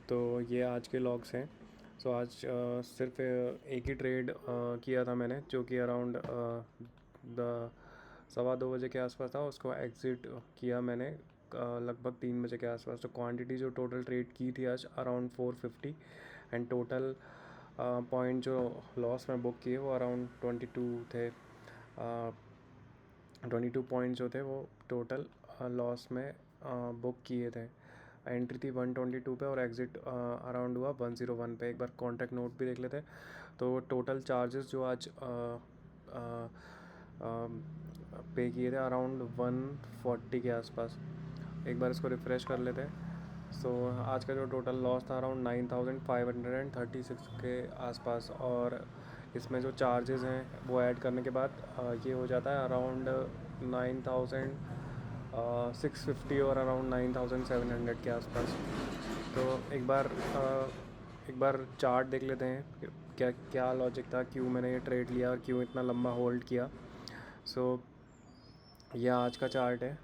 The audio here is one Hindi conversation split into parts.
तो ये आज के लॉग्स हैं। सो आज सिर्फ एक ही ट्रेड किया था मैंने, जो कि अराउंड द 1:15 बजे के आसपास था। उसको एग्ज़िट किया मैंने लगभग 3 बजे के आसपास। तो क्वांटिटी जो टोटल ट्रेड की थी आज अराउंड 450, एंड टोटल पॉइंट जो लॉस में बुक किए वो अराउंड 22 थे। 22 पॉइंट जो थे वो टोटल लॉस में बुक किए थे। एंट्री थी 122 पे और एग्ज़िट अराउंड हुआ 101 पे। एक बार कॉन्टैक्ट नोट भी देख लेते। तो टोटल चार्जेस जो आज पे किए थे अराउंड 140 के आसपास। एक बार इसको रिफ़्रेश कर लेते हैं। सो आज का जो टोटल लॉस था अराउंड 9536 के आसपास, और इसमें जो चार्जेस हैं वो ऐड करने के बाद ये हो जाता है अराउंड 9650 और अराउंड 9700 के आसपास। तो एक बार चार्ट देख लेते हैं क्या क्या लॉजिक था, क्यों मैंने ये ट्रेड लिया और क्यों इतना लंबा होल्ड किया। सो यह आज का चार्ट है,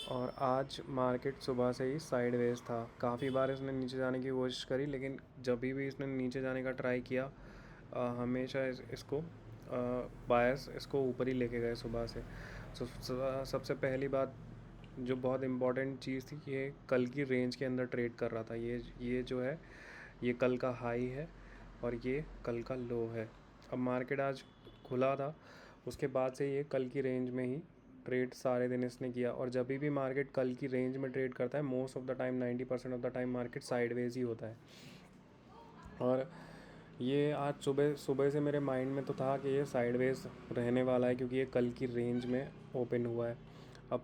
और आज मार्केट सुबह से ही साइडवेज था। काफ़ी बार इसने नीचे जाने की कोशिश करी, लेकिन जब भी इसने नीचे जाने का ट्राई किया हमेशा इसको बायर्स इसको ऊपर ही लेके गए सुबह से। सबसे पहली बात जो बहुत इम्पॉर्टेंट चीज़ थी, ये कल की रेंज के अंदर ट्रेड कर रहा था। ये जो है ये कल का हाई है और ये कल का लो है। अब मार्केट आज खुला था, उसके बाद से ये कल की रेंज में ही ट्रेड सारे दिन इसने किया। और जब भी मार्केट कल की रेंज में ट्रेड करता है, most of the time 90% of the time market sideways ही होता है। और ये आज सुबह सुबह से मेरे माइंड में तो था कि ये साइडवेज रहने वाला है, क्योंकि ये कल की रेंज में ओपन हुआ है। अब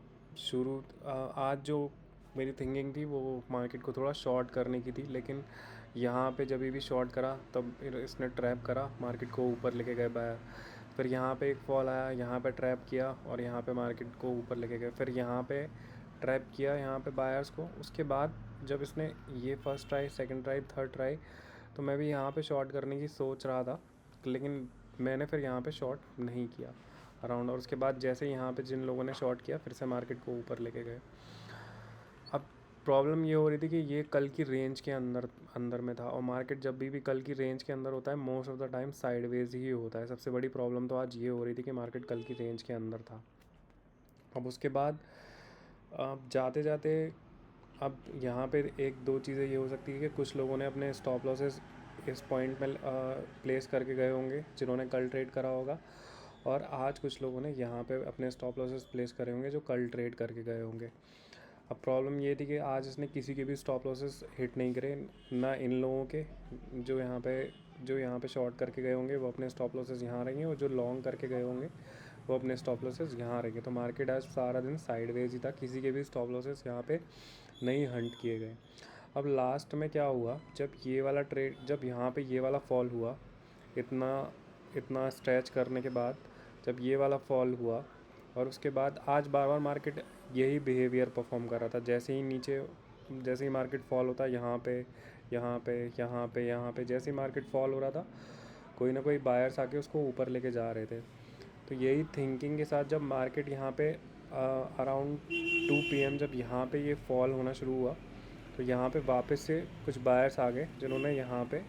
आज जो मेरी थिंकिंग थी वो मार्केट को थोड़ा शॉर्ट करने की थी, लेकिन यहाँ पे जब भी शॉर्ट करा तब फिर इसने ट्रैप करा, मार्केट को ऊपर लेके गए बायर। फिर यहाँ पे एक फॉल आया, यहाँ पे ट्रैप किया और यहाँ पे मार्केट को ऊपर लेके गए। फिर यहाँ पे ट्रैप किया यहाँ पे बायर्स को। उसके बाद जब इसने ये first try, second try, third try, तो मैं भी यहाँ पे शॉर्ट करने की सोच रहा था, लेकिन मैंने फिर यहाँ पे शॉर्ट नहीं किया अराउंड। और उसके बाद जैसे यहाँ पे जिन लोगों ने शॉर्ट किया, फिर से मार्केट को ऊपर लेके गए। अब प्रॉब्लम ये हो रही थी कि ये कल की रेंज के अंदर में था, और मार्केट जब भी कल की रेंज के अंदर होता है most of the time sideways ही होता है। सबसे बड़ी प्रॉब्लम तो आज ये हो रही थी कि मार्केट कल की रेंज के अंदर था। अब उसके बाद अब जाते जाते अब यहाँ पे एक दो चीज़ें ये हो सकती है कि कुछ लोगों ने अपने स्टॉप लॉसेस इस पॉइंट में प्लेस करके गए होंगे जिन्होंने कल ट्रेड करा होगा, और आज कुछ लोगों ने यहाँ पे अपने स्टॉप लॉसेस प्लेस करे होंगे जो कल ट्रेड करके गए होंगे। अब प्रॉब्लम ये थी कि आज इसने किसी के भी स्टॉप लॉसेस हिट नहीं करे, ना इन लोगों के जो यहाँ पे शॉर्ट करके गए होंगे वो अपने स्टॉप लॉसेस यहाँ रहेंगे, और जो लॉन्ग करके गए होंगे वो अपने स्टॉप लॉसेस यहाँ रहेंगे। तो मार्केट आज सारा दिन साइडवेज ही था, किसी के भी स्टॉप लॉसेस यहाँ पे नहीं हंट किए गए। अब लास्ट में क्या हुआ, जब यहाँ पे ये वाला फॉल हुआ, इतना इतना स्ट्रेच करने के बाद जब ये वाला फॉल हुआ, और उसके बाद आज बार बार मार्केट यही बिहेवियर परफॉर्म कर रहा था। जैसे ही मार्केट फॉल होता, यहाँ पे यहाँ पे यहाँ पे यहाँ पे जैसे ही मार्केट फॉल हो रहा था, कोई ना कोई बायर्स आके उसको ऊपर लेके जा रहे थे। तो यही थिंकिंग के साथ जब मार्केट यहाँ पे अराउंड 2 PM जब यहाँ पे ये फॉल होना शुरू हुआ, तो यहाँ पे वापस से कुछ बायर्स आ गए जिन्होंने यहाँ पे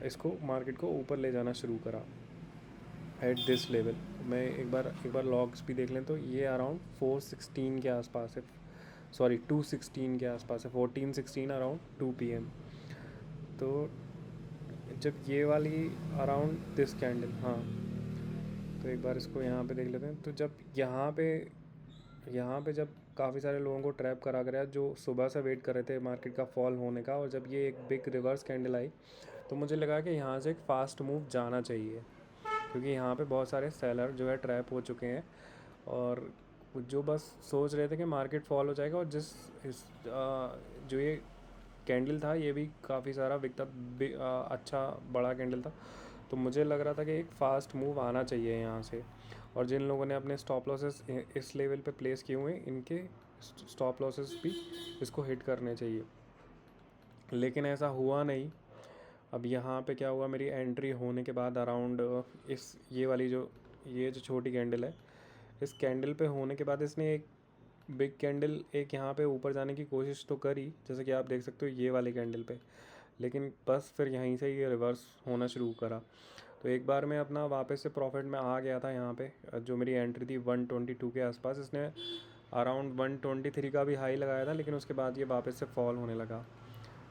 इसको मार्केट को ऊपर ले जाना शुरू करा एट दिस लेवल। मैं एक बार लॉग्स भी देख लें तो ये अराउंड 416 के आसपास है, सॉरी 216 के आसपास है, 1416 अराउंड 2 PM। तो जब ये वाली अराउंड दिस कैंडल, हाँ, तो एक बार इसको यहाँ पे देख लेते हैं। तो जब यहाँ पे जब काफ़ी सारे लोगों को ट्रैप करा गया जो सुबह से वेट कर रहे थे मार्केट का फॉल होने का, और जब ये एक बिग रिवर्स कैंडल आई, तो मुझे लगा कि यहाँ से एक फ़ास्ट मूव जाना चाहिए, क्योंकि यहाँ पे बहुत सारे सेलर जो है ट्रैप हो चुके हैं, और जो बस सोच रहे थे कि मार्केट फॉल हो जाएगा। और जो ये कैंडल था ये भी काफ़ी सारा बिकता, अच्छा बड़ा कैंडल था। तो मुझे लग रहा था कि एक फ़ास्ट मूव आना चाहिए यहाँ से, और जिन लोगों ने अपने स्टॉप लॉसेस इस लेवल पे प्लेस किए हुए हैं, इनके स्टॉप लॉसेस भी इसको हिट करने चाहिए, लेकिन ऐसा हुआ नहीं। अब यहाँ पे क्या हुआ, मेरी एंट्री होने के बाद अराउंड ये जो छोटी कैंडल है, इस कैंडल पे होने के बाद इसने एक बिग कैंडल एक यहाँ पे ऊपर जाने की कोशिश तो करी, जैसे कि आप देख सकते हो ये वाले कैंडल पे, लेकिन बस फिर यहीं से ये रिवर्स होना शुरू करा। तो एक बार मैं अपना वापस से प्रॉफिट में आ गया था यहाँ पे, जो मेरी एंट्री थी 122 के आसपास, इसने अराउंड 123 का भी हाई लगाया था, लेकिन उसके बाद ये वापस से फॉल होने लगा।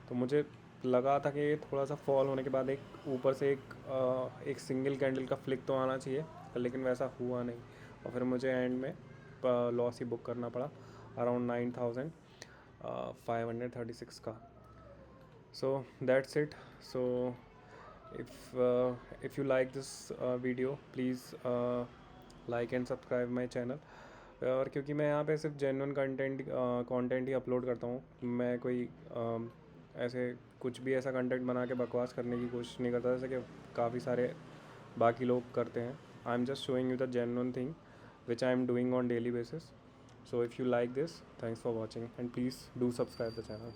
तो मुझे लगा था कि थोड़ा सा फॉल होने के बाद एक ऊपर से एक सिंगल कैंडल का फ्लिक तो आना चाहिए, लेकिन वैसा हुआ नहीं, और फिर मुझे एंड में लॉस ही बुक करना पड़ा अराउंड 9536 का। So that's it. So if you like this video, please like and subscribe my channel। और क्योंकि मैं यहाँ पे सिर्फ जेन्युइन कंटेंट ही अपलोड करता हूँ, मैं कोई ऐसे कुछ भी ऐसा कंटेंट बना के बकवास करने की कोशिश नहीं करता जैसे कि काफ़ी सारे बाकी लोग करते हैं। I am just showing you the genuine thing which I am doing on daily basis. So if you like this, thanks for watching and please do subscribe the channel.